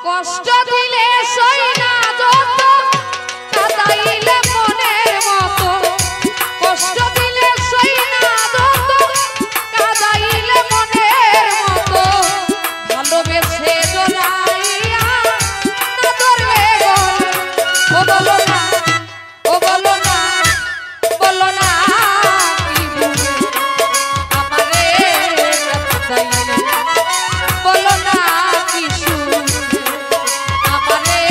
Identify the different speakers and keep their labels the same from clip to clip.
Speaker 1: কষ্ট দিলে সই না যত কাঁদাইলে মনের মতো কষ্ট দিলে সই না যত কাঁদাইলে মনের মতো ভালোবেসে জড়াইয়া না ধরলে ও বলো না ও বলো না বলো না কি ভুলে আমারে কাঁদাইলে বলো না কি সুরে আমারে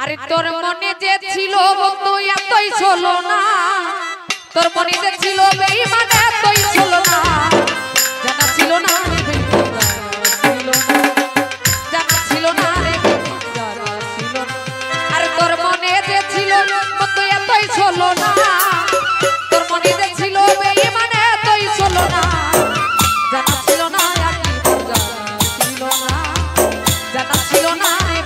Speaker 1: আরে তোর মনে যে ছিল বন্ধু এতই ছিল না, তোর মনে যে ছিল বেঈমান এতই ছিল না, জানা ছিল না রে জানা ছিল না রে জানা ছিল না। আরে তোর মনে যে ছিল বন্ধু এতই ছিল না, তোর মনে যে ছিল বেঈমান এতই ছিল না, জানা ছিল না জানা ছিল না রে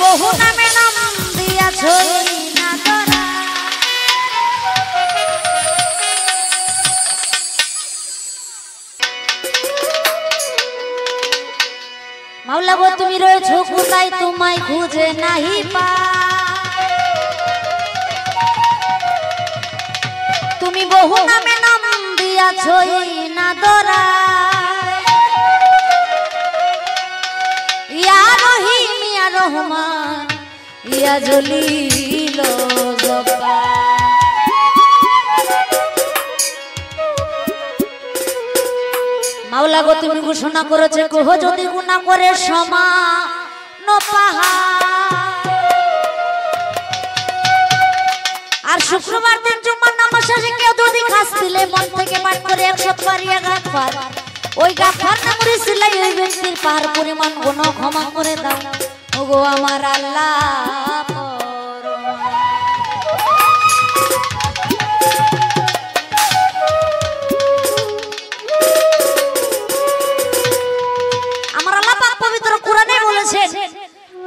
Speaker 2: বহু নামে নাম দিয়াছ না ধরা। মাওলা গো তুমি রয়েছো কোথায়, তোমায় খুঁজে নাহি পা। তুমি বহু নামে নাম দিয়াছ না ধরা। ইয়া রহিম ইয়া রহমান ইয়া জলিল জব্বার। মাওলা গো তুমি ঘোষণা করেছে কোহ যদি গুনাহ করে সমান পাহাড়। আর শুক্রবার দিন জুম্মার নামাজ শেষে কেউ যদি খাস দিলে মন থেকে পাঠ করে 100 বার ইয়া গাফার, ওই গাফার নামের সিলাই ওই ব্যক্তির পাহাড় পরিমাণ গুনাহ ক্ষমা করে দাও ওগো আমার আল্লাহ।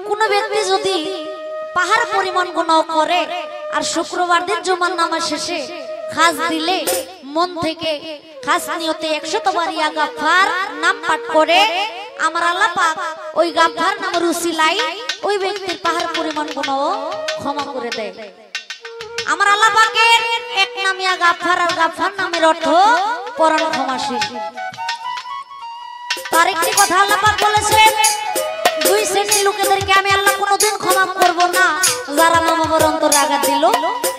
Speaker 2: কোন ব্যক্তি যদি পাহাড় পরিমাণ গুনাহ করে আর শুক্রবার দিন জুমার নামাজ শেষে খাস দিলে মন থেকে খাস নিয়তে 100 বার ইয়া গাফার নাম পাঠ করে, আমার আল্লাহ পাক ওই গাফার নামের উসিলায় ওই ব্যক্তির পাহাড় পরিমাণ গুনাহ ক্ষমা করে দেয়। আমার আল্লাহ পাকের এক নাম ইয়া গাফার, আর গাফার নামের অর্থ পরম ক্ষমাশীল। তার একটি কথা আল্লাহ পাক বলেছেন, দুই শ্রেণীর লোকেদেরকে আমি আল্লাহ কোনোদিন ক্ষমা করব না, যারা মা বাবার অন্তরে আঘাত দিল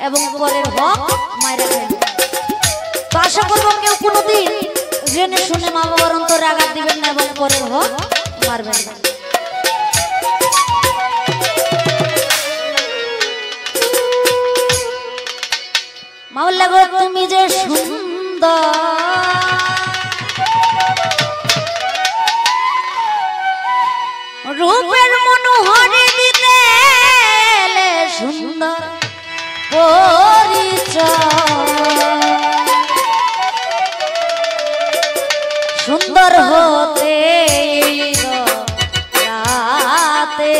Speaker 2: এবং পরের হক মাইরা খাইল। তো আশা করবো কেউ কোনোদিন জেনে শুনে মা বাবার অন্তরে আঘাত দিবেন না এবং পরের হক মারবেন না। মাওলা গো তুমি যে সুন্দর, রূপের মনোহরে দিতে সুন্দর পরিচয়, সুন্দর হতে রাতে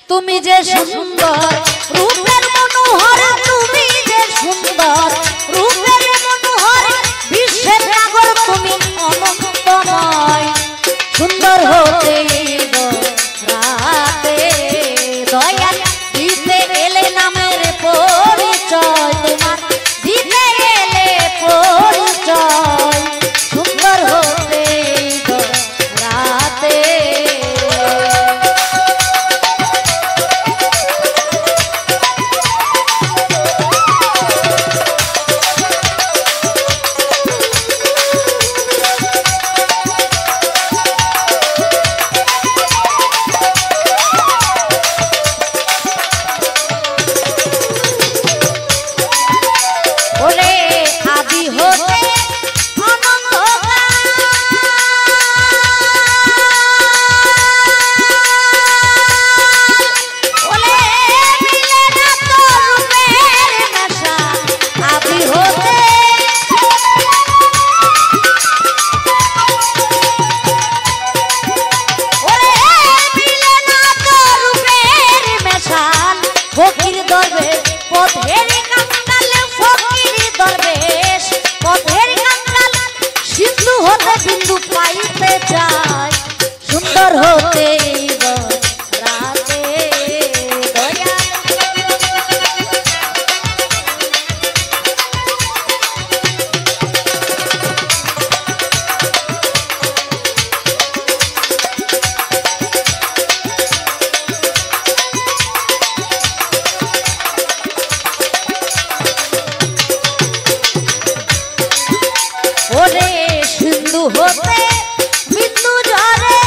Speaker 2: তুমি যে সুন্দর রূপের মনোহর, তুমি যে সুন্দর রূপের মনোহর, বিশ্বের নাগর তুমি অনন্তময়, সুন্দর হতে রাতে দয়া দিতে এলে নামের পরিচয়, তোমার দিতে এলে পরিচয়, সুন্দর হতে রাতে। বিন্দু পাইতে চাই, সুন্দর হতে রাতে দয়া। ওরে সিন্ধু হতে বিন্দু ঝরে,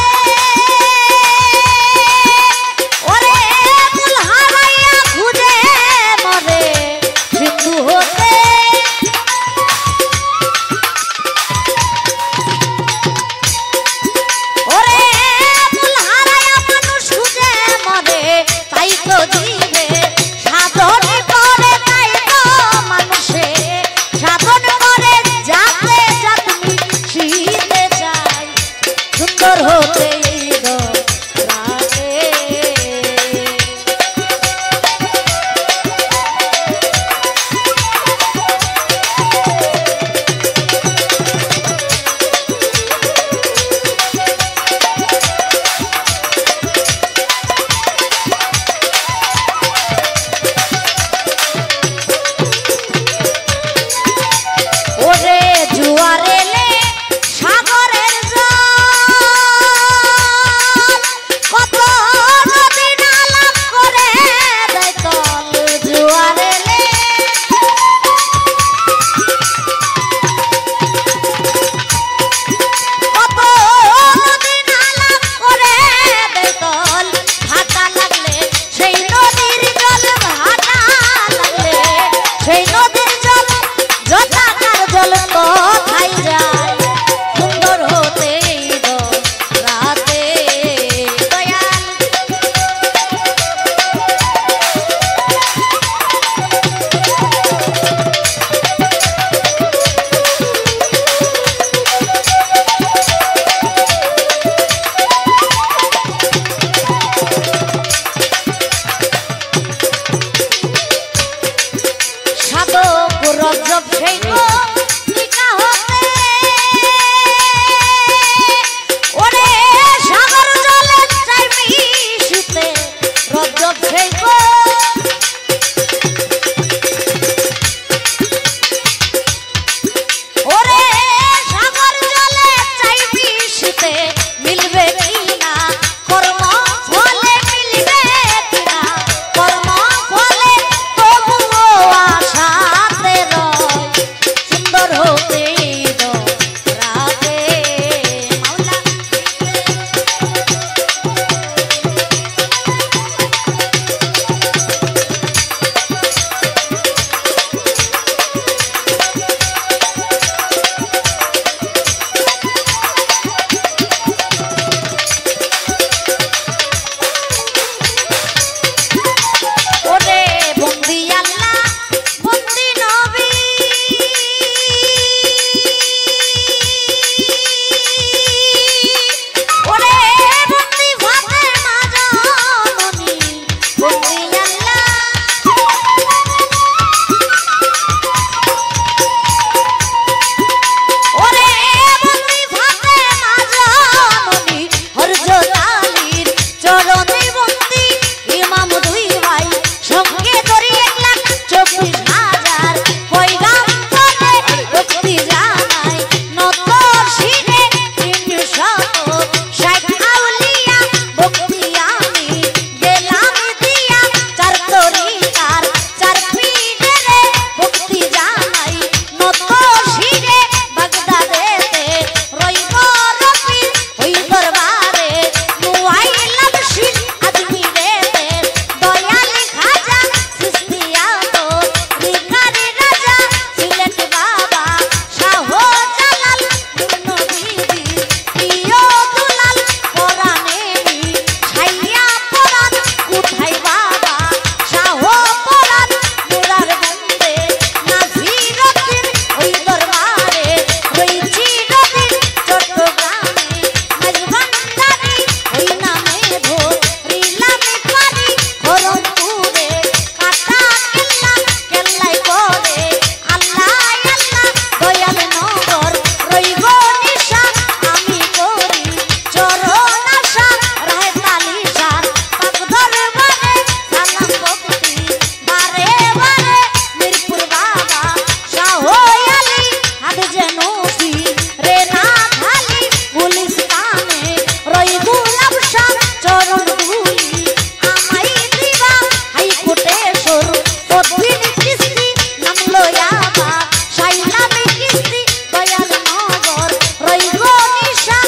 Speaker 2: বদিন কিস্তি নামলো আবার সাইলামে কিস্তি দয়াল নগর রইব নিশা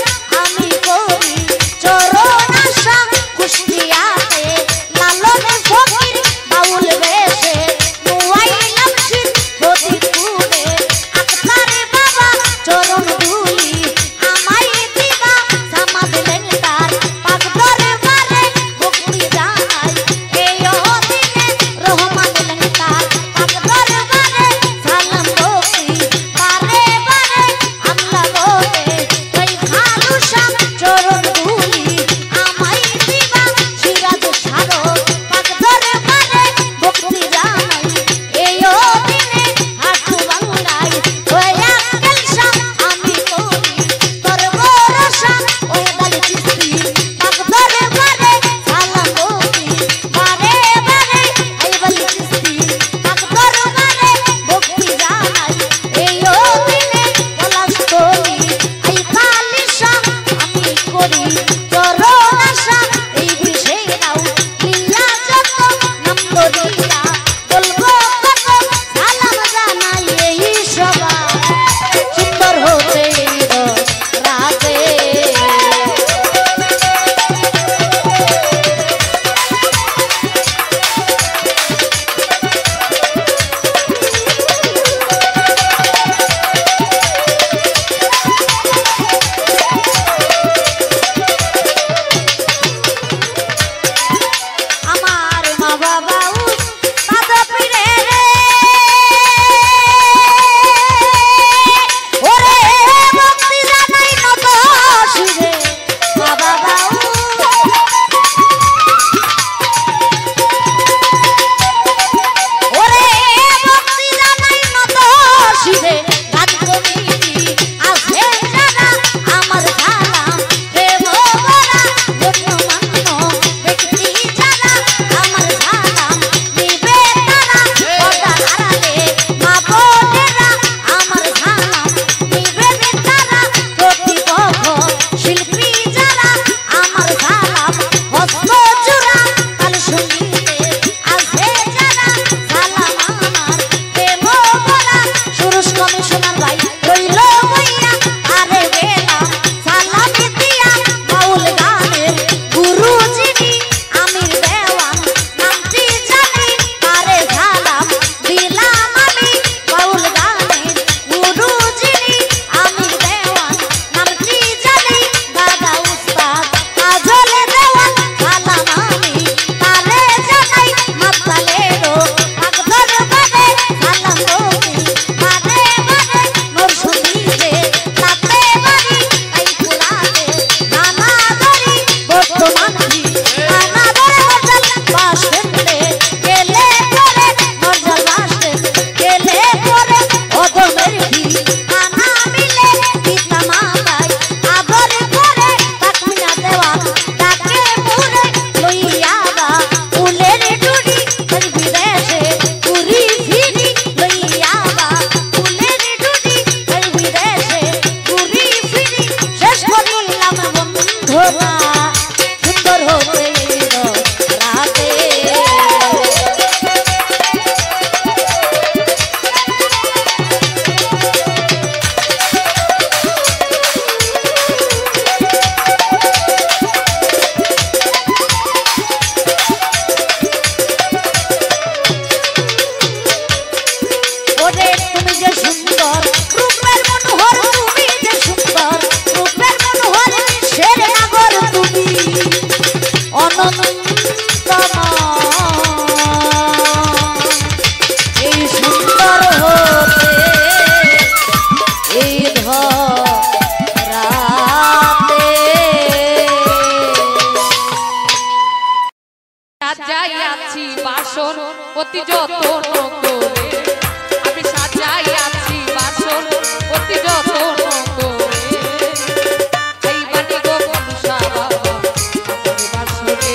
Speaker 2: আমি করি চরণ আশা কুষ্টিয়াতে লালন ফকির বাউল বেশে নুয়াইলাম শির ফতিপুরে আক্তারে বাবা চরণ ধুলি আমায় দিবা সামাদ লেঙ্গার পাক দরবারে ভক্তি জানাই এই দিনে রহমান লেঙ্গার পাক দরবারে সালাম ভক্তি বারে বারে আল্লাহ বলে ওই খালুসা চরণ ধুলি আমায় দিবা সিরাজ সারো পাক দরবারে ভক্তি জানাই এই দিনে হাঁটু বাংলায় ওই আকেলসা আমি করি তোর ভরসা ওই দালি চিস্তি পাক দরবারে সালাম ভক্তি বারে বারে এই বলি চিস্তি পাক দরবারে ভক্তি জানাই এই দিনে পলাশতলি এই খালিসা আমি করি চরণ আশা এই বিষে নাও লীলা যত নাম ধরিয়া বলবো কত সালাম জানাই এই সভা সুন্দর হতে রাতে আমার মা বাবা দাদা পীরে রে ওরে ভক্তি জানাই নত শিরে মা বাবা ওরে ভক্তি জানাই নত শিরে গান কমিটি আছে যারা আমার সালাম প্রেম ভরা গণ্যমান্য ব্যক্তি যারা আমার সালাম নিবে তারা পর্দা আড়ালে মা বোনেরা আমার সালাম নিবে তারা প্রতিপক্ষ শিল্পী যারা আমার সালাম হস্ত জোড়া কাল সঙ্গীতে আছে যারা সালাম আমার প্রেম ভরা সুরস কমিশনার ভাই রইল বইয়া আরে গেলাম সালাম দিয়া বাউল গানের গুরু যিনি আমির দেওয়ান নামটি জানি তারে সালাম দিলাম আমি বাউল গানের গুরু যিনি আমির দেওয়ান নামটি জানি দাদা উস্তাদ কাজলে দেওয়ান সালাম আমি তারে জানাই মাতালেরও পাক দরবারে সালাম ভক্তি বারে বারে মোর সঙ্গীতে তাতে বাড়ি তাই পুরাতে নানা ধরি বর্তমানটি নানা ধরে মর্যাল বাসেন্দ্রে গেলে পরে মর্যাল বাসেন্দ্রে গেলে পরে অদমের ভি নানা মিলে পিতা মাতাই আদর করে তাকমিনা দেওয়া তাকে মুরে লইয়াবা ফুলের ডুরি তার বিদেশে ঘুরি ফিরি লইয়াবা ফুলের ডুরি তার বিদেশে ঘুরি ফিরি শেষ করিলাম বন্ধুরা সুন্দর হতে রাতে ওরে তুমি যে সুন্দর রূপের মনোহর তুমি যে সুন্দর রূপের মনোহর শের নাগর তুমি অনন্তময় এই সুন্দর হতে এই ধরাতে
Speaker 1: সাজাইয়াছি বাসন অতি যত্ন করে আমি সাজাইয়াছি বাসন অতি যত্ন করে এই বাটি গো মনসা বাবা আমার বাসনে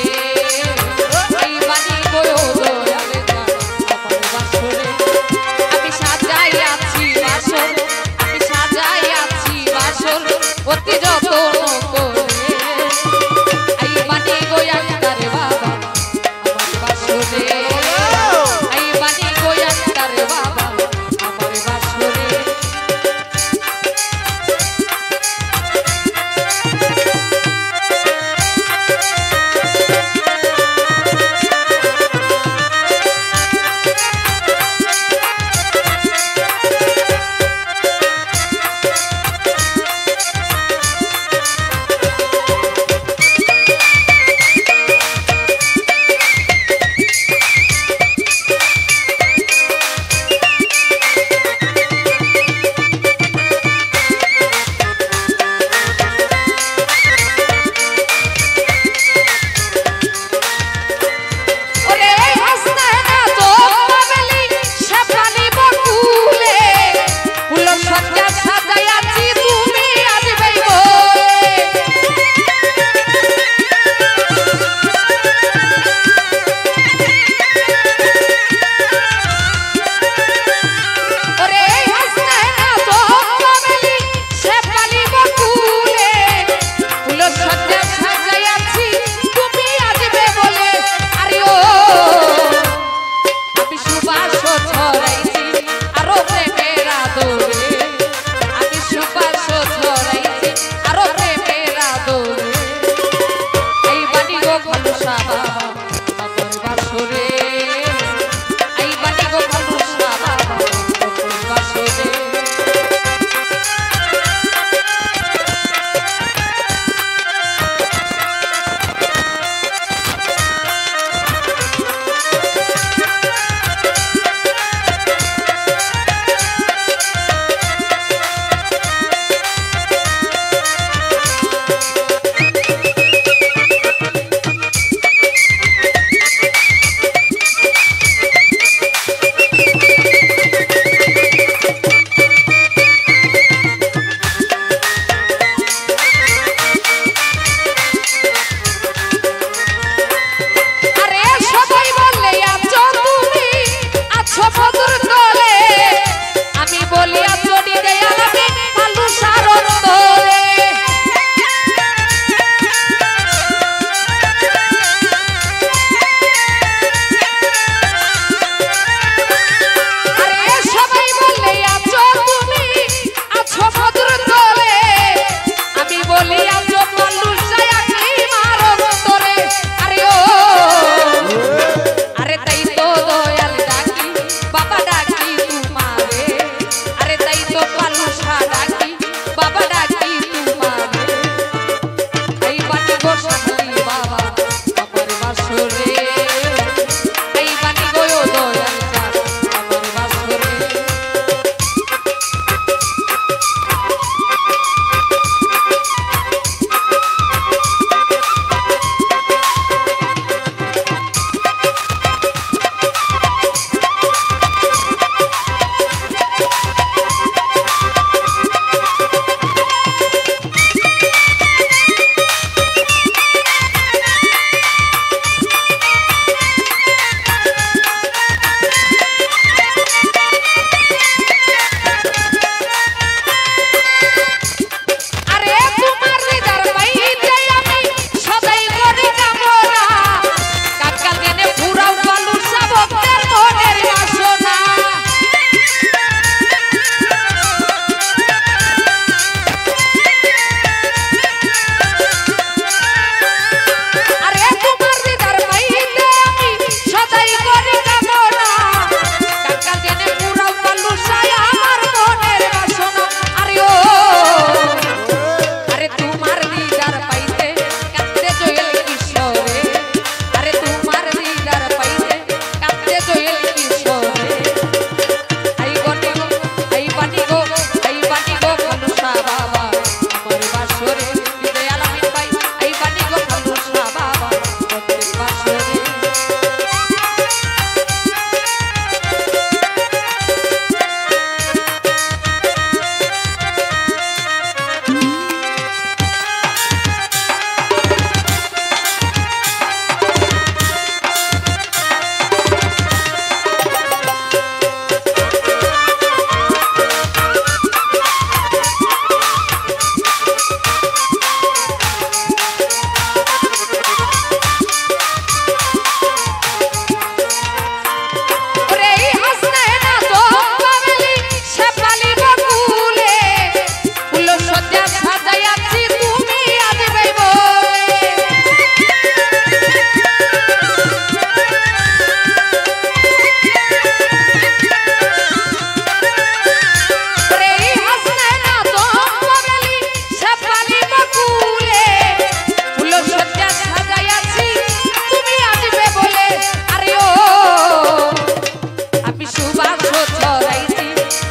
Speaker 1: সুবাস ছড়াইছি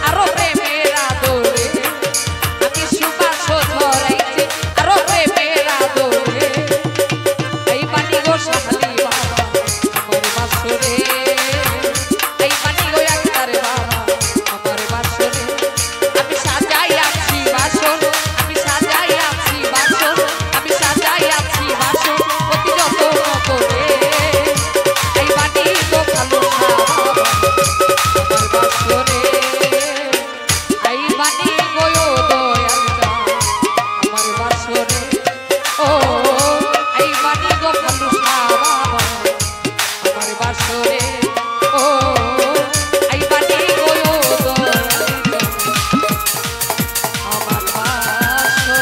Speaker 1: আরো প্রেমের আদরে আমি সুবাস ছড়াইছি আরো প্রেমের আদরে এই পানি গো শালি বাবা আমার বাসরে এই পানি গো একটার বাবা আমার বাসরে আমি সাজাই আছি বাসর আমি সাজাই আছি বাসর আমি সাজাই আছি বাসর অতি যত্ন করে এই পানি গো ভালো আমার বাসরে এই পানি গো দয়ালটা আমার বাসরে ও এই পানি গো ভালো বাবা আমার বাসরে ও এই পানি গো দয়ালটা আমার বাসরে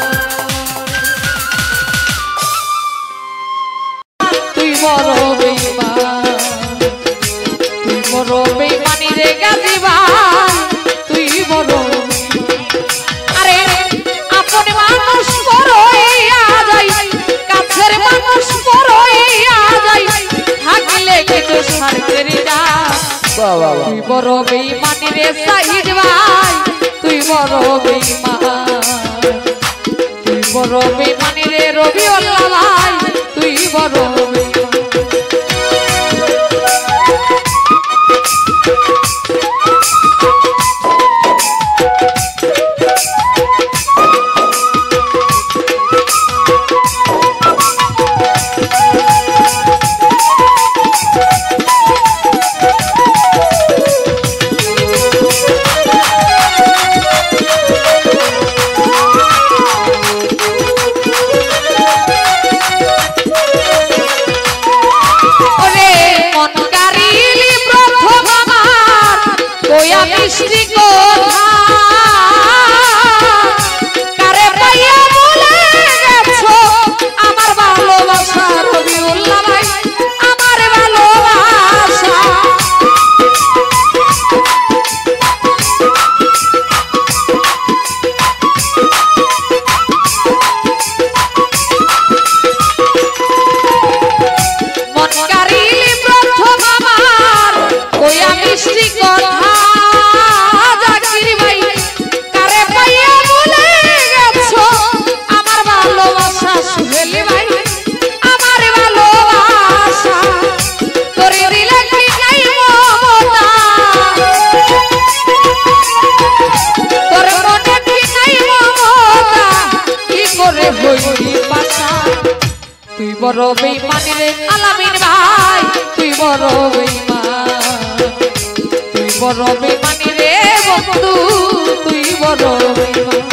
Speaker 1: তুই বড় বেঈমান তুই বড় বেঈমানি রে গাজী ভাই তুই বড় আরে আপন মানুষ বড় হইয়া যায় কাছের মানুষ বড় হইয়া যায় থাকলে কিন্তু স্বার্থের যা তুই বড় বেঈমানি রে সাহিদ ভাই তুই বড় বেঈমান তুই বড় বেঈমানি রে রবিউল্লাহ ভাই তুই বড় বেঈমান ওরে মন কারিলি প্রথম আমার কইয়া মিষ্টি কথা কারে পাইয়া ভুলে গেছো আমার ভালোবাসা রবিউল্লাহ ভাই আমার ভালোবাসা মন কারিলি প্রথম আমার কইয়া মিষ্টি কথা জাকির ভাই কারে পাইয়া ভুলে গেছো আমার ভালোবাসা সুহেলি ভাই আমার ভালোবাসা তোরে দিলে কি নাই মমতা তোর মনে কি নাই মমতা কি করে হইলি পাশা তুই বড় বেঈমানি রে আলামিন ভাই তুই বড় বেঈমান তুই বড় বেঈমানি রে বন্ধু তুই বড় বেঈমান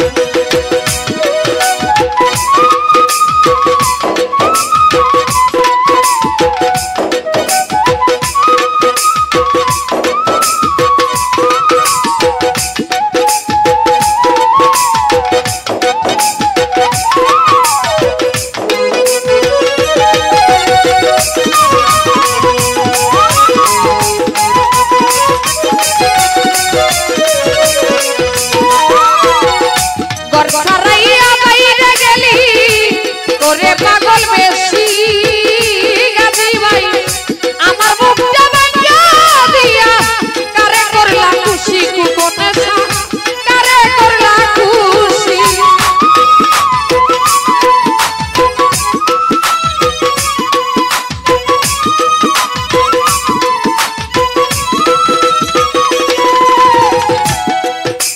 Speaker 1: ঘর ছাড়াইয়া বাইরে গেলি তোরে পাগল বেশি গাজী ভাই আমার বুকটা ভাঙা দিয়া কারে করলা খুশি কুকনে কারে করলা খুশি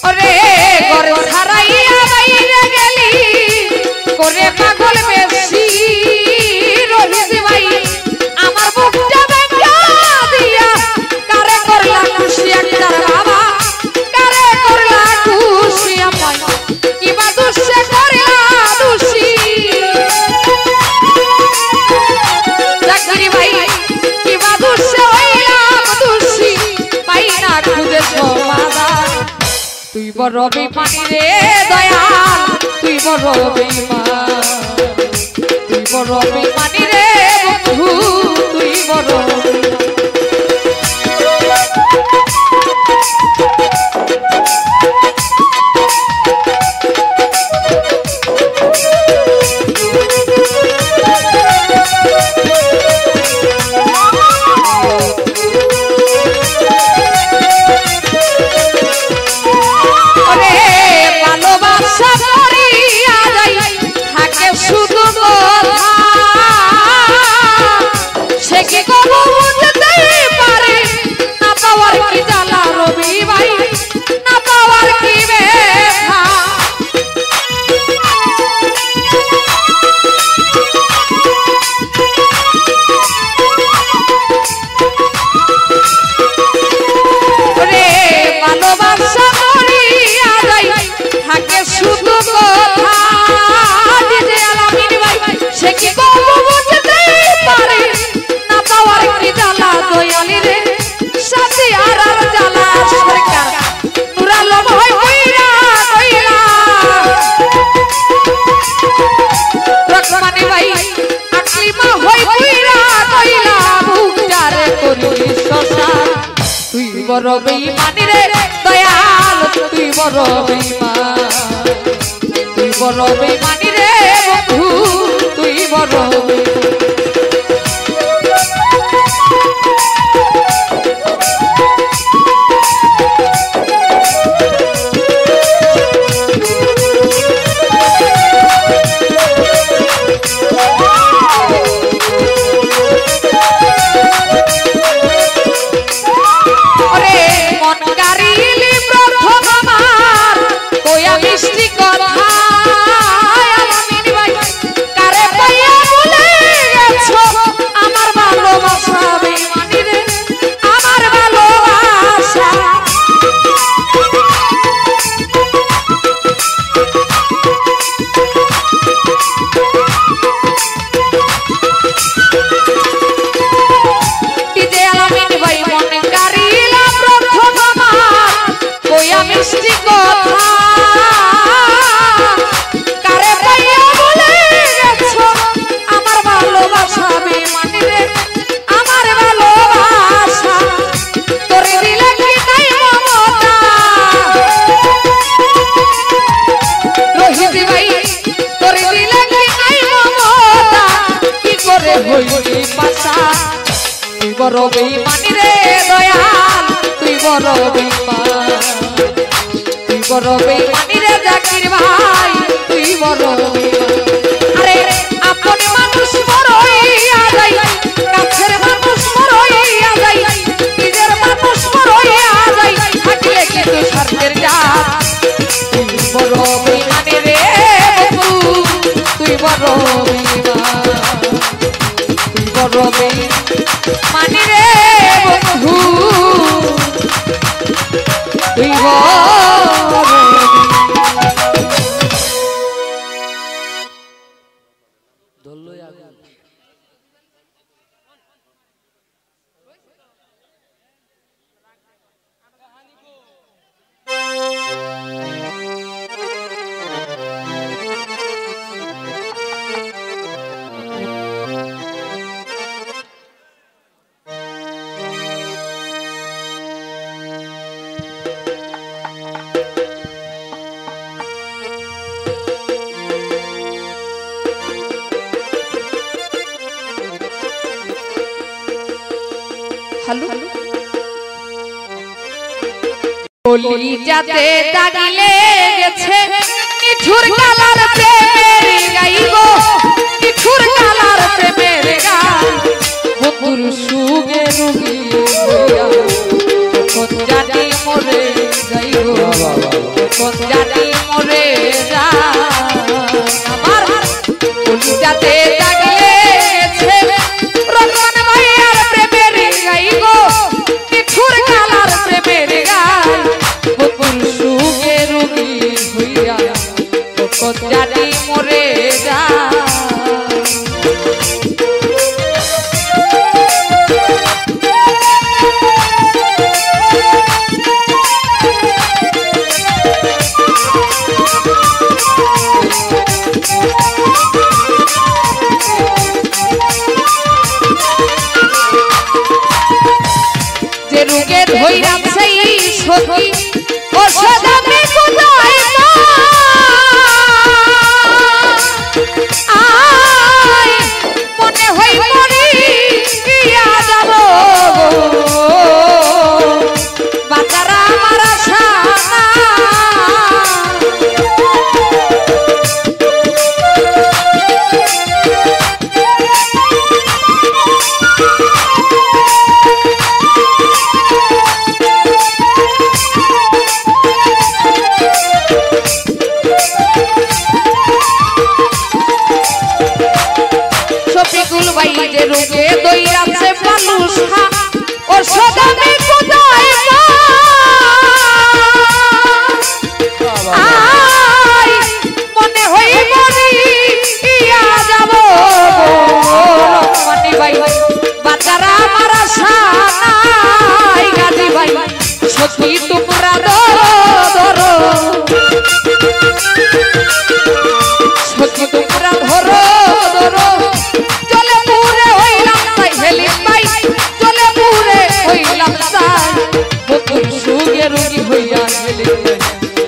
Speaker 1: ওরে ঘর ছাড়াইয়া বাইরে গেলি করে পাগল বেশি রহিস ভাই আমার বুকটা ভাঙা দিয়া কারে করলা খুশি একটার বাবা কারে করলা খুশি আমায় কিবা দুষে করলা দুষি জাকির ভাই কিবা দুষে হইলাম দুষি পাই না খুঁজে সমাধান তুই বড় বেঈমানি রে দয়াল তুই বড় বেঈমান তুই বড় বেঈমানি রে বন্ধু তুই বড় বেঈমান ওরে ভালোবাসা মরিয়া যায় থাকে শুধু কথা ডিজে আলামিন ভাই সে কি কবু বুঝতে পারে না পাওয়ার কি জ্বালা দয়ালি রে সাথে আর জ্বালা সরকার নুরালো ভয় কইরা কইলা রকমানি ভাই আকলিমা হই কইরা কইলা বুঝারে করি শশা তুই বড় বেঈমানি রে দয়াল তুই বড় বেঈমান তুই বড় বেঈমানি রে বন্ধু তুই বড় বড় বেঈমানি রে দয়াল তুই বড় বেঈমান তুই বড় বেঈমানি রে জাকির ভাই তুই বড় বেঈমান আরে আপন মানুষ মরইয়া যাই কাছের মানুষ মরইয়া যাই নিজের মানুষ মরইয়া যাই থাকলে কিন্তু স্বার্থের জাত তুই বড় বেঈমানি রে বন্ধু তুই বড় বেঈমান তুই বড় বেঈমান মানি রে বন্ধু তুই হ্যালো বলি যাতে দাগিলে গেছে নিঠুর কালার প্রেমের গাইবো নিঠুর কালার প্রেমের গাই বন্ধুর সুগে রুগি কোন জানি মরে যাইবো কোন জানি মরে যা আমার বলি যাতে দাগিলে গেছে রতন ভাইয়ার প্রেমের গাইবো নিঠুর কালার প্রেমের গাই বন্ধুর সুগে রুগি হইয়া কোন জানি মরে যা যে রোগে ধইরাম সেই সখী ওষুধ আমি কোথায় আয় মনে হই মরি গিয়া যাব বাজারা আমার আশা সখী তোমরা ধরো ধরো সখী তোমরা ধরো ধরো চলে পুরে হইলাম তাই হেলি পাই চলে পুরে হইলাম তাই বকুল সুগে রুগী হইয়া গেলি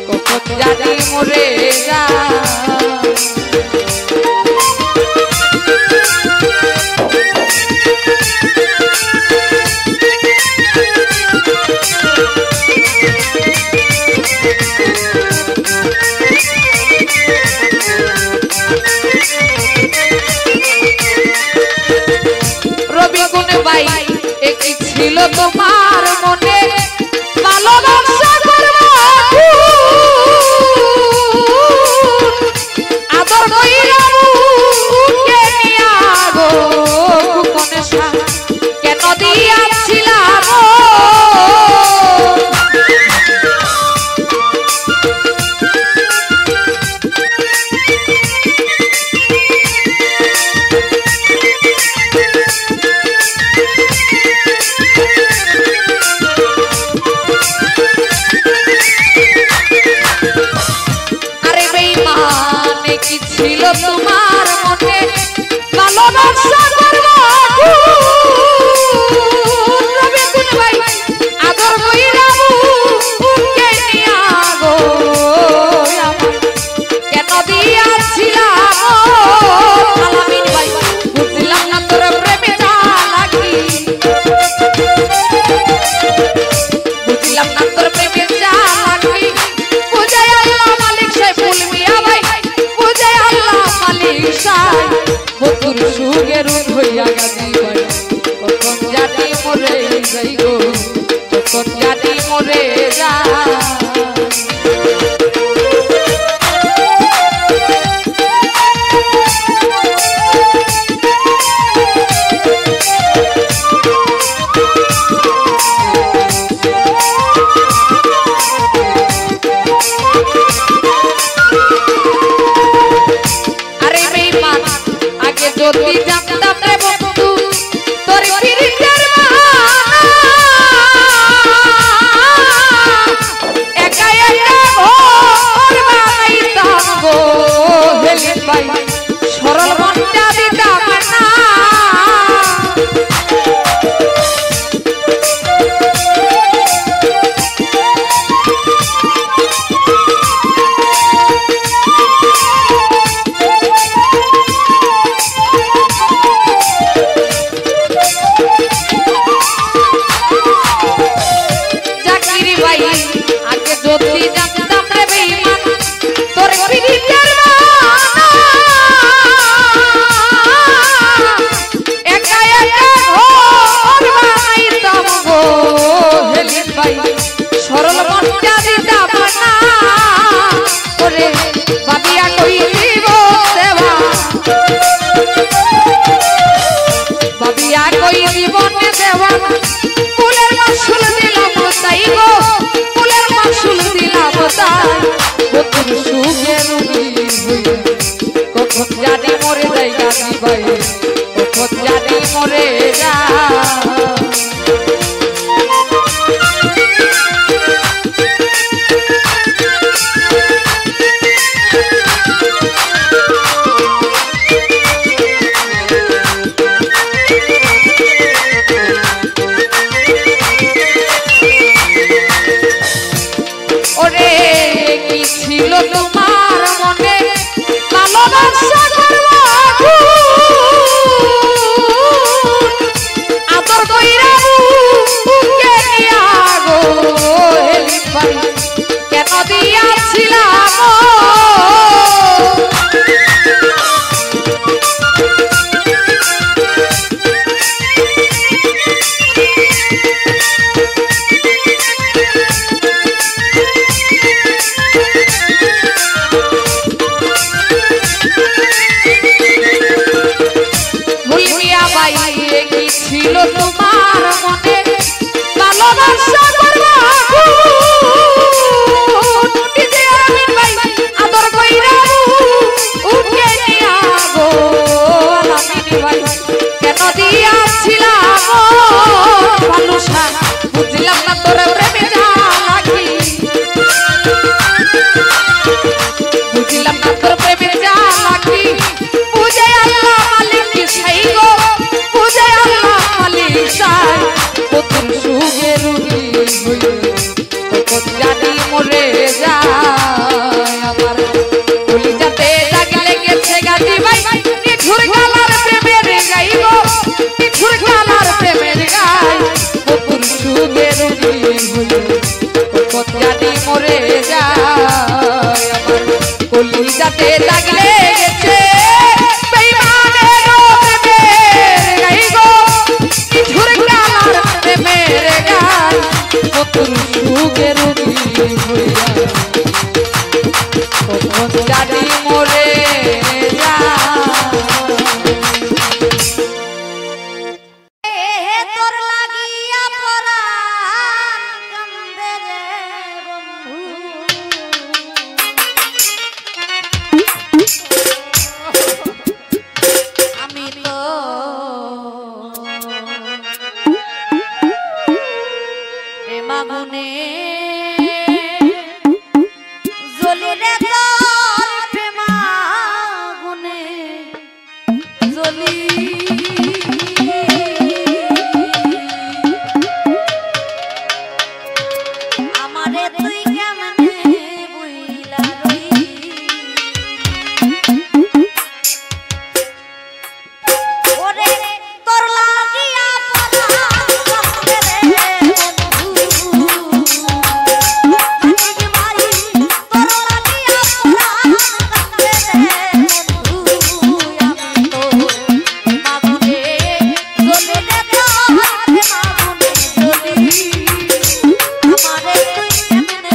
Speaker 1: কখন জানি মরে যা রবি গুনে ভাই একই ছিল তোমার মনে ভালোবাসা করবো আদর কইরা বুকে নিয়া গো কোনে সা কেন দিয়াছিলাম কি ছিল তোমার মনে ভালোবাসা করবো রবি গুণ ভাই আদর কইরা বুকে নিয়া গো কেন দিয়াছিলাম আলামিন ভাই বুঝলাম না তোর প্রেমে চালাকি বুঝলাম না তোর প্রেমে চালাকি বুঝাই আল্লাহ মালিক সে ফুলমিয়া ভাই বুঝাই আল্লাহ মালিক সাই বকুল সুগে রুন হইয়া গাদি ভাই কখন জানি মরে যাই গো কখন জানি মরে যা যদি জানতাম রে বন্ধু তোর পিরিতের বুকেতে দাগ লেগেছে বেঈমানের প্রেমের গাই গো নিঠুর কালার প্রেমের গান কতর সুখের দিন হইয়া কখন জানি মরে যা
Speaker 2: তোর লাগিয়া পরাণ কান্দে রে বন্ধু আমি তো প্রেমাগুনে জ্বলি রে তোর প্রেমাগুনে জ্বলি আমারে তুই কেমনে বুইলা রইলি ওরে তোর লাগিয়া পরাণ কান্দে রে বন্ধু আমি মারি তোর লাগিয়া পরাণ কান্দে রে বন্ধু আমি তো মাগুনে জ্বলি রে তোর মাগুনে জ্বলি আমারে তুই কেমনে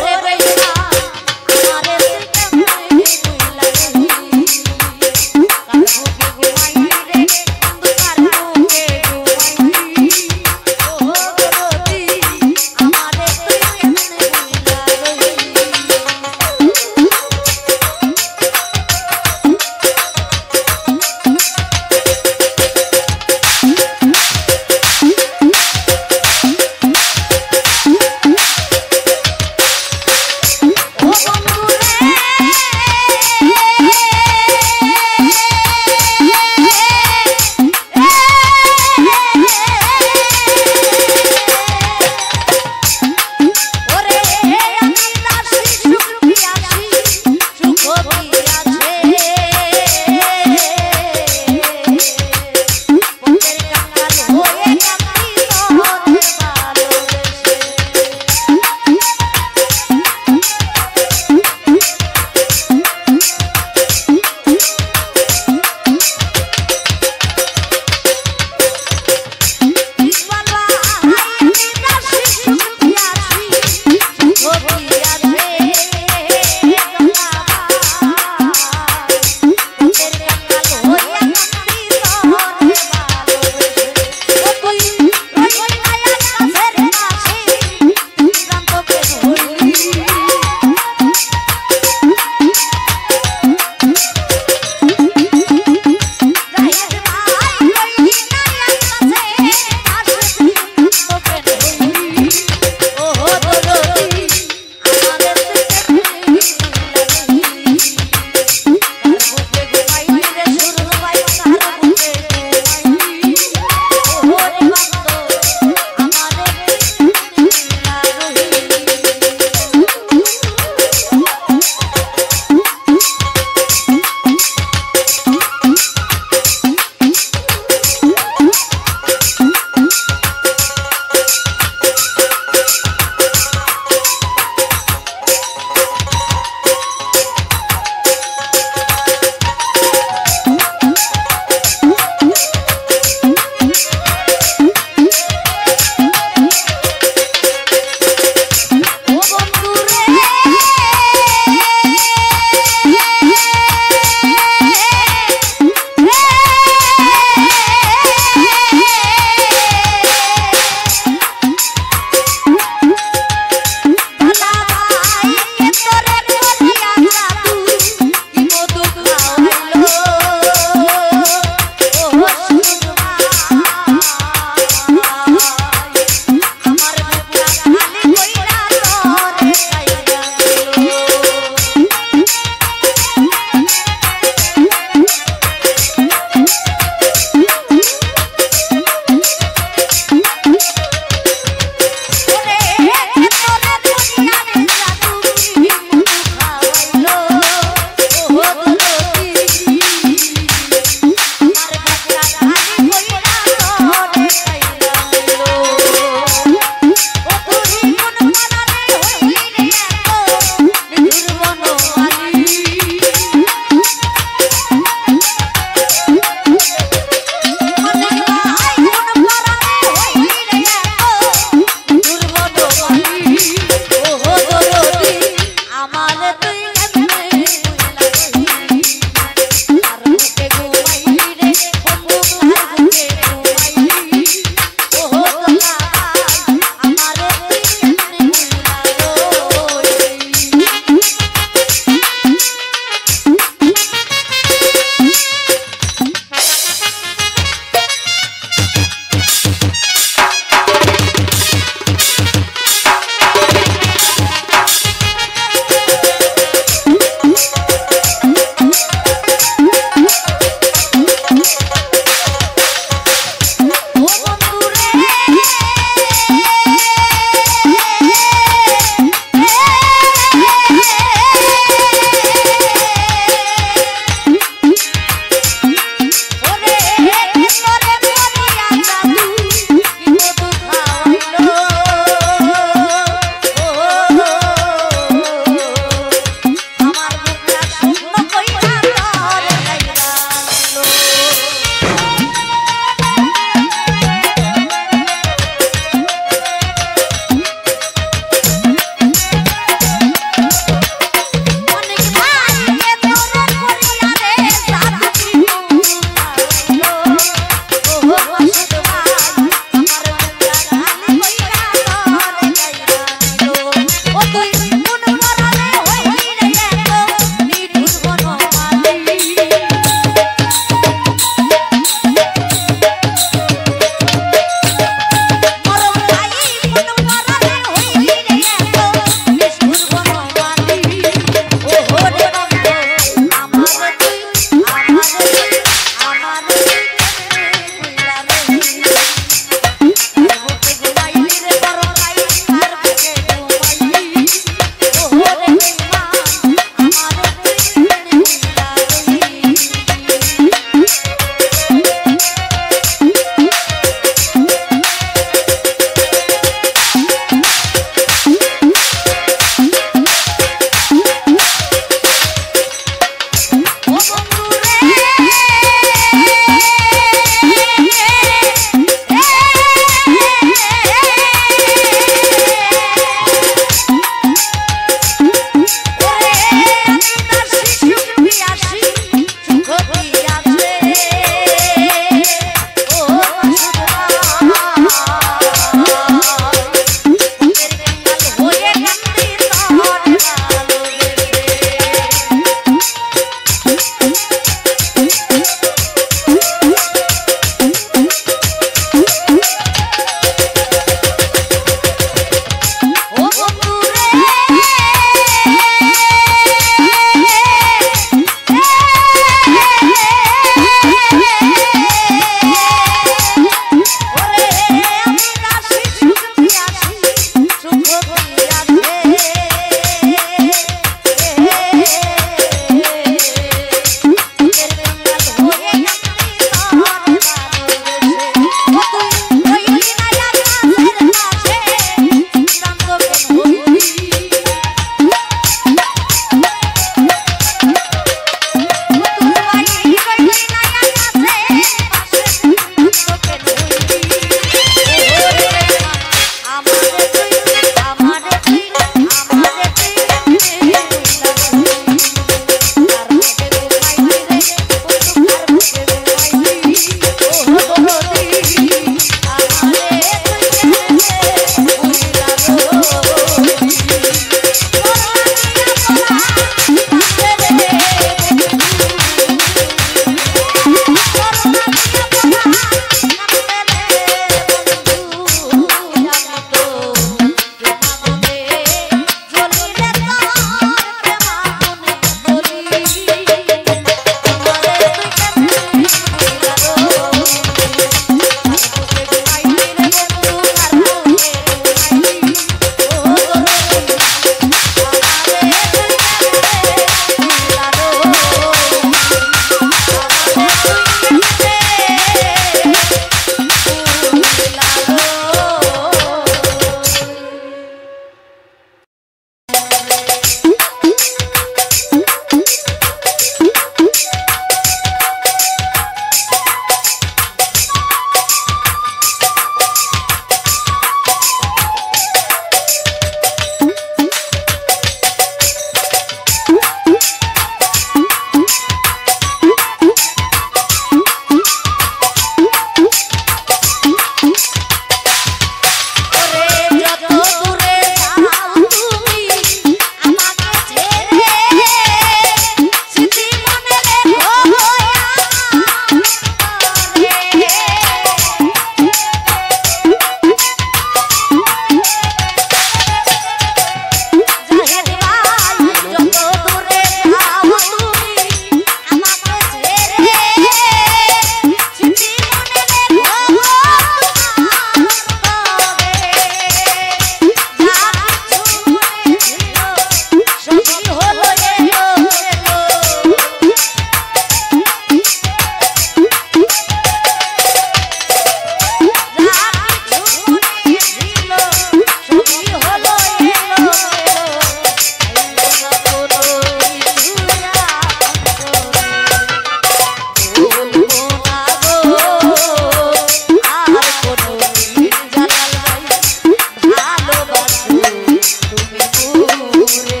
Speaker 2: নূরে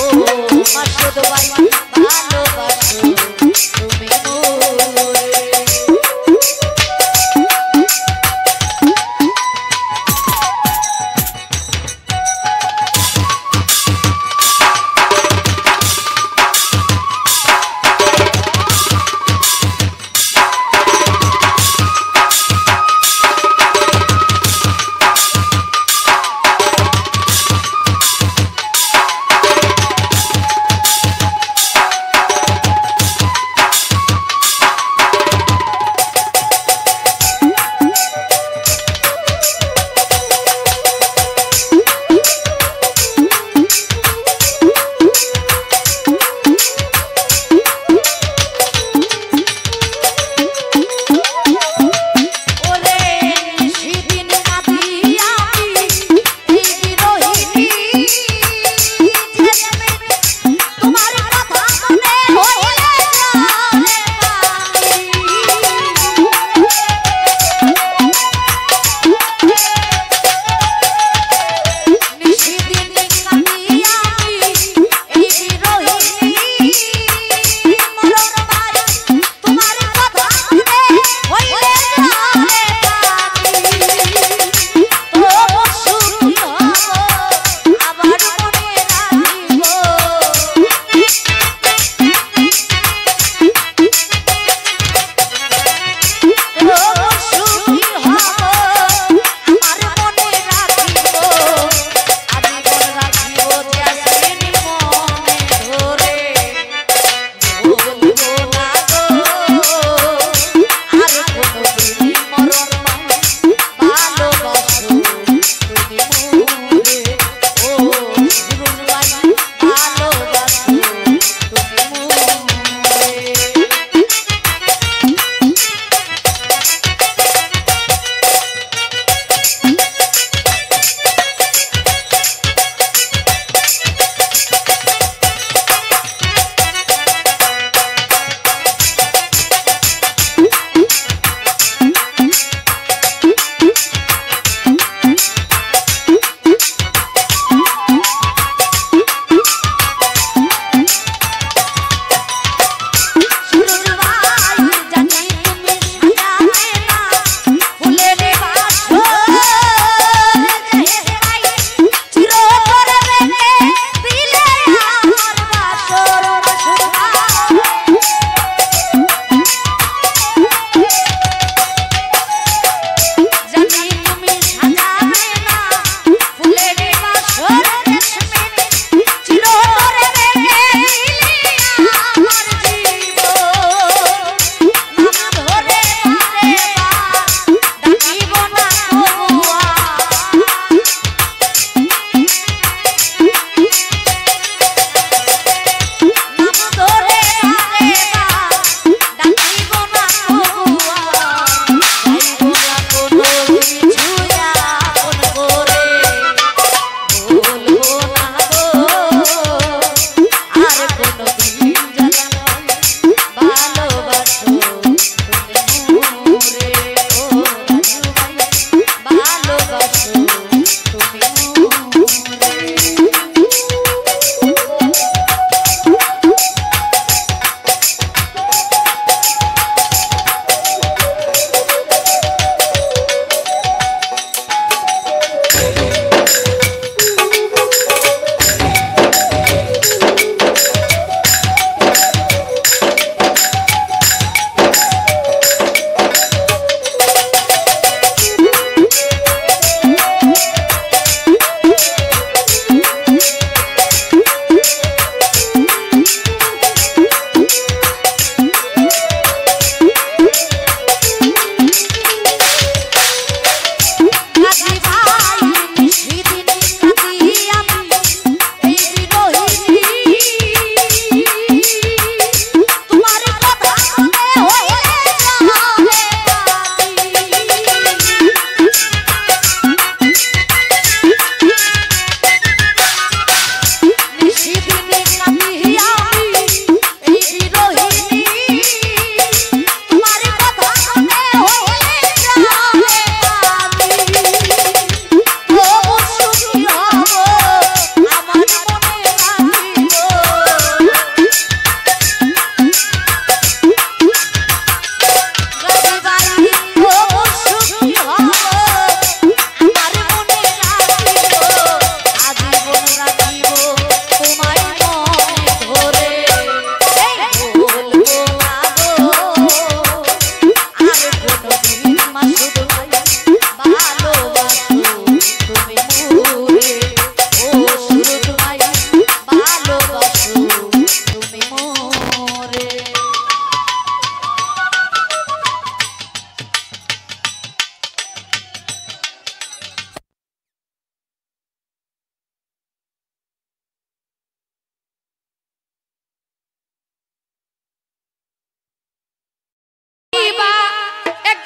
Speaker 2: ও মাসুদ ভাই ভালোবাসো তুমি নূরে।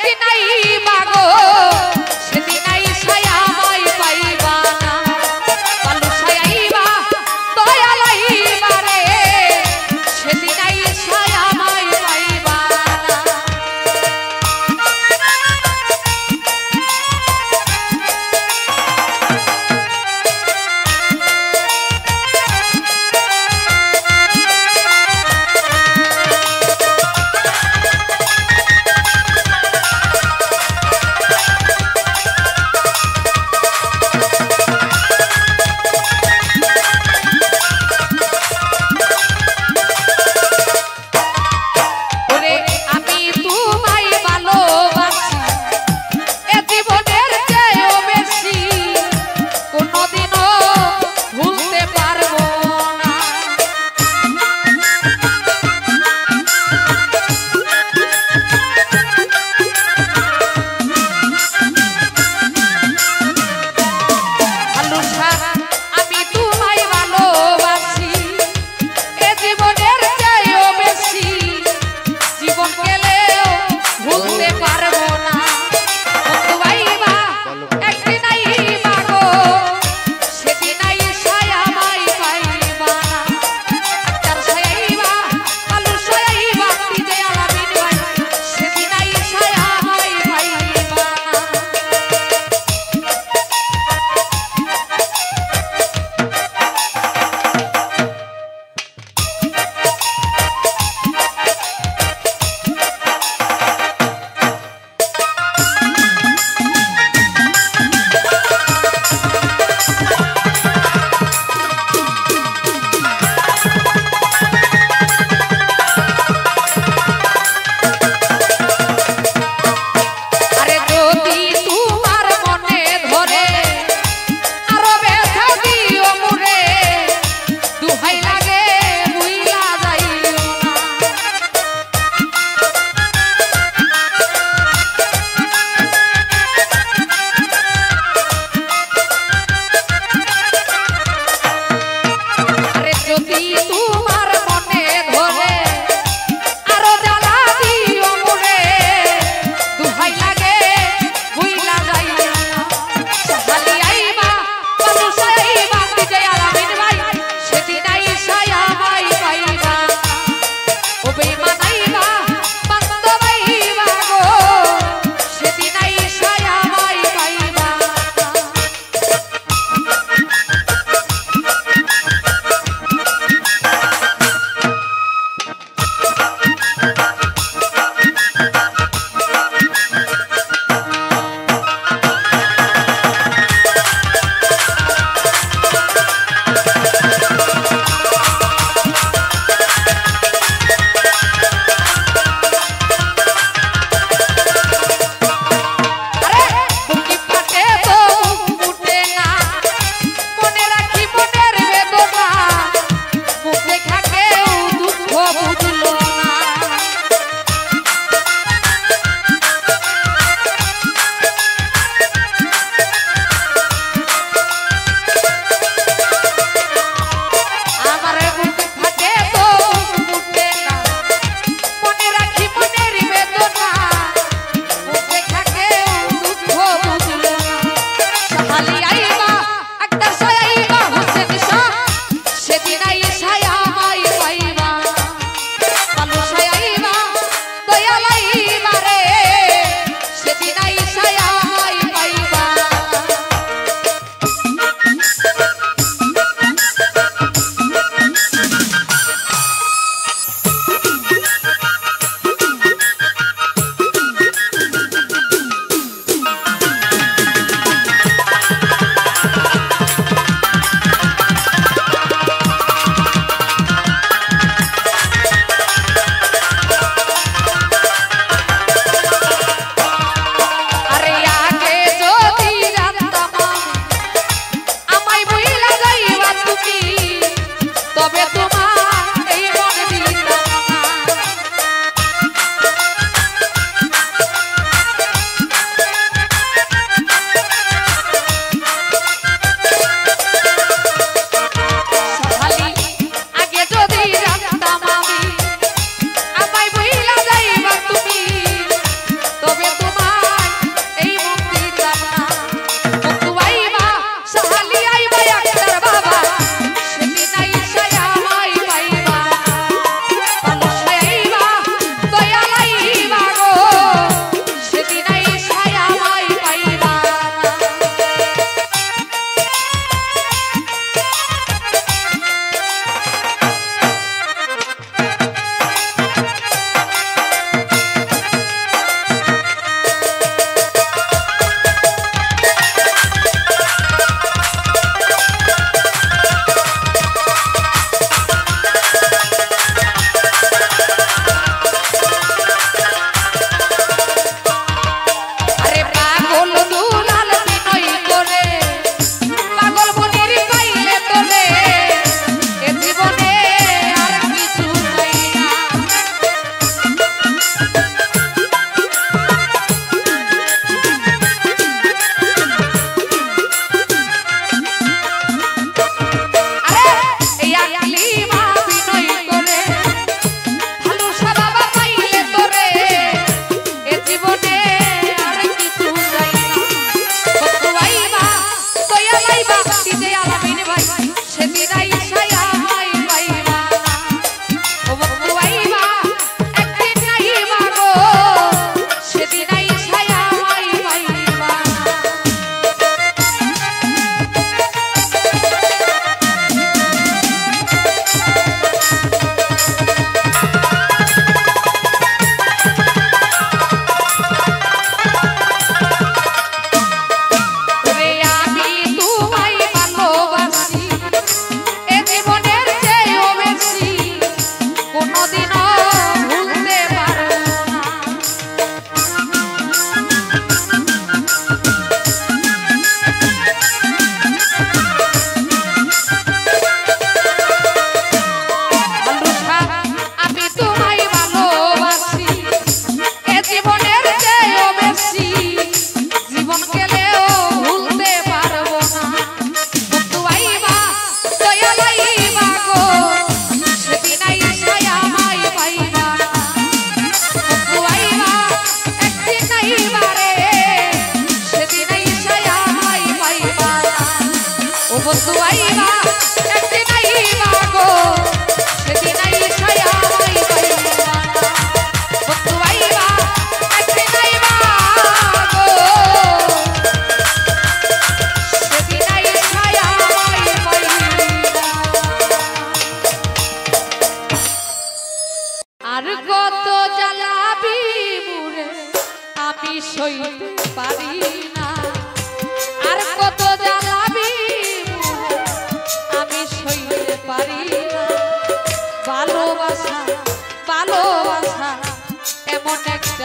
Speaker 1: একদিন আইবা গো সেদিন আইসাই আমায় পাইবা না বালুসাই আইবা দয়াল আইবা রে সেদিন আইসাই আমায় পাইবা না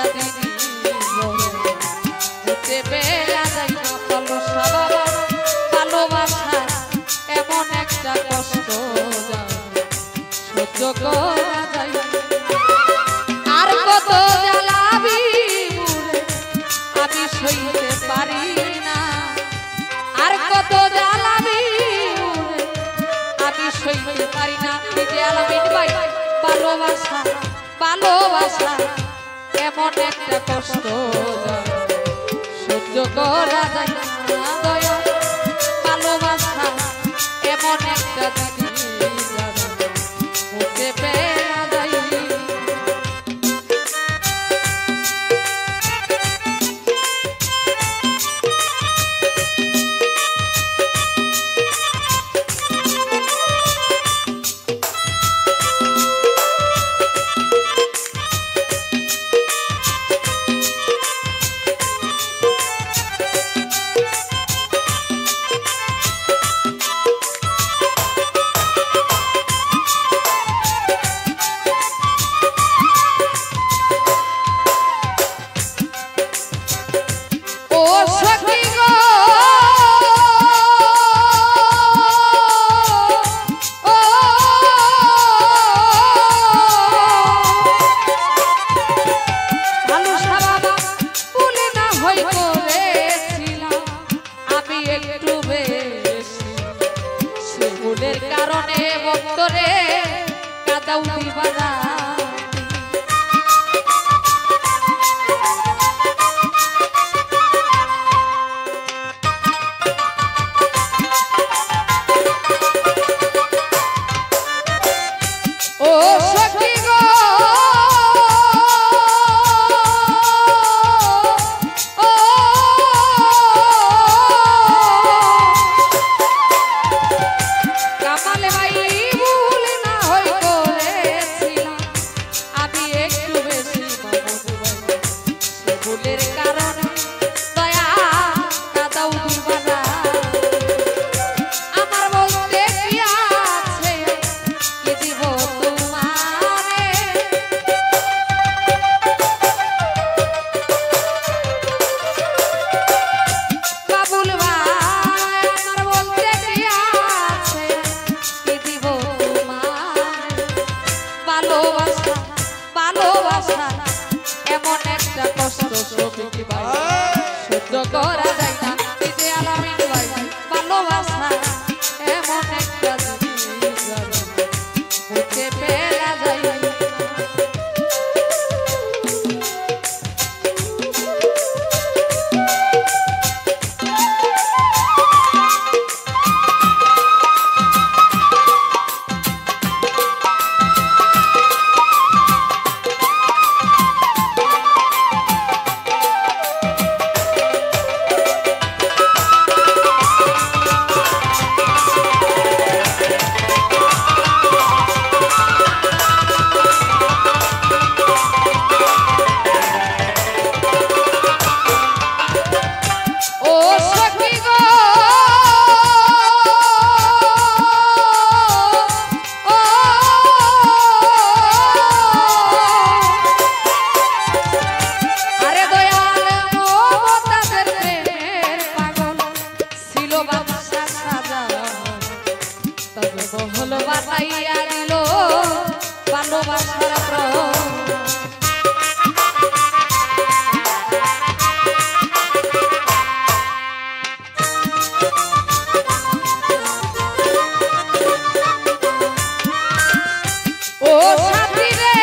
Speaker 1: দিনই যেতে বেলা যায় না পলসা বাবা ভালোবাসা এমন একটা কষ্ট সহ্য করা যায় আর কত জ্বালাবি আমি সইতে পারি না আর কত জ্বালাবি আমি সইতে পারি না নিজে আলামিন ভাই ভালোবাসা ভালোবাসা এমন একটা কষ্ট সহ্য করা যায় না দয়া ভালোবাসা এমন একটা জিনিস মুখে পেলা যায় ফুলের কারণে বক্তরে কাদাউটি বাজা ও সখী গো এমন একটা কষ্ট সখী ভাই সহ্য করা যায় না নিজে আলামিন ভাই ভালোবাসা এমন একটা জিনিস মুখে পেলা যায় না হলো বাতাইয়া দিল ভালোবাসার ও সাথী রে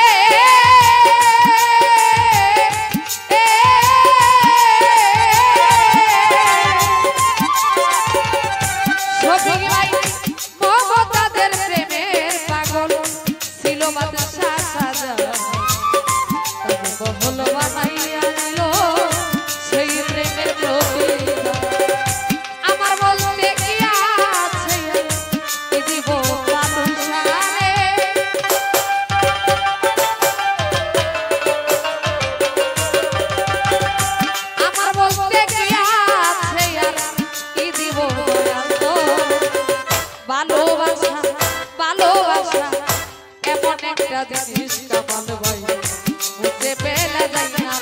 Speaker 1: সখী ভাই মমতাদের প্রেমের পাগল ছিল বাদশা সাজা বহল বানাইয়া দিল সেই প্রেমের প্রতীক আমার বলতে কি আছে কি দিব বাদশারে আমার বলতে কি আছে আর কি দিব ভালোবাসা ভালোবাসা এমন একটা জিনিস কামাল ভাই মুঝে পেলা যায় না।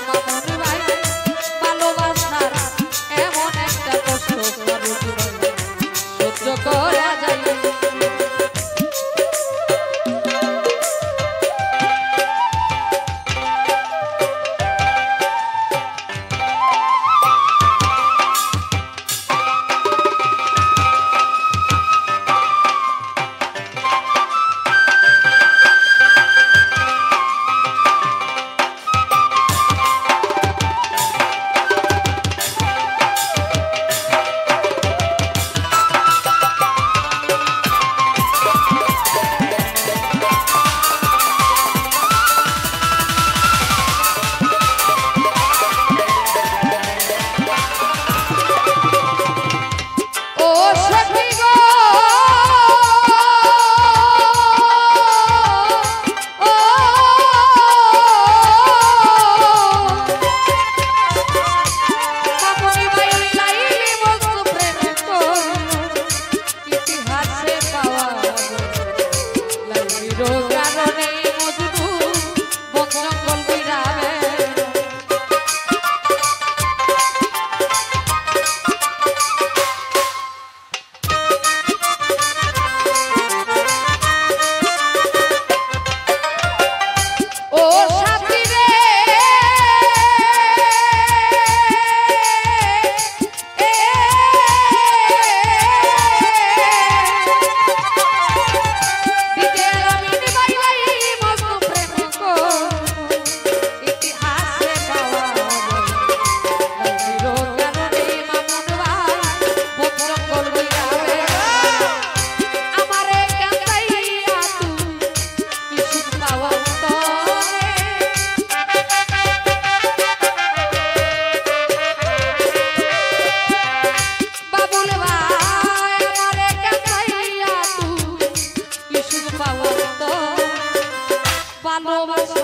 Speaker 1: ভালোবাসা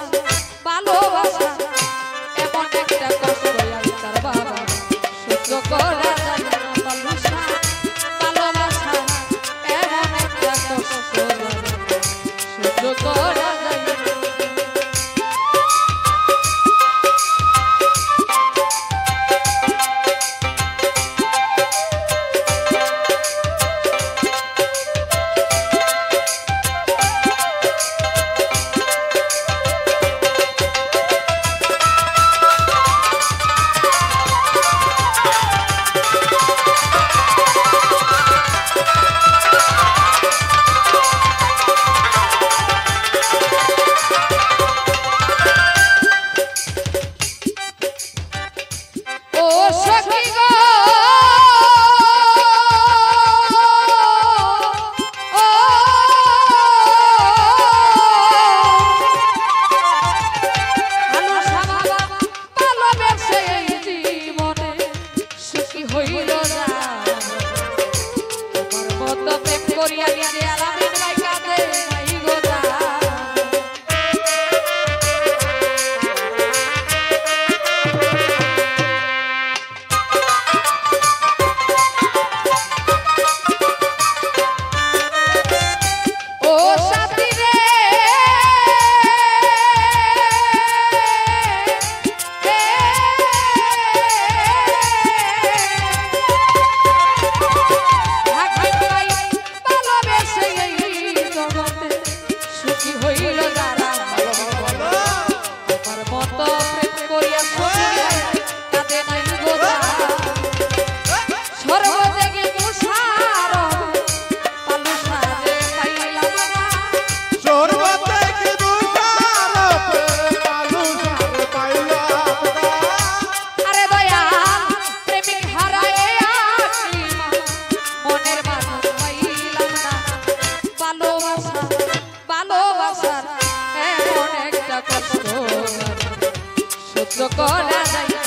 Speaker 1: ভালোবাসা এমন একটা কষ্ট আমি তার বাবা সহ্য করা যায় না ভালোবাসা ভালোবাসা এমন একটা কষ্ট সহ্য করা যায় না। ভালোবাসার এমন একটা কষ্ট সহ্য করা যায় না।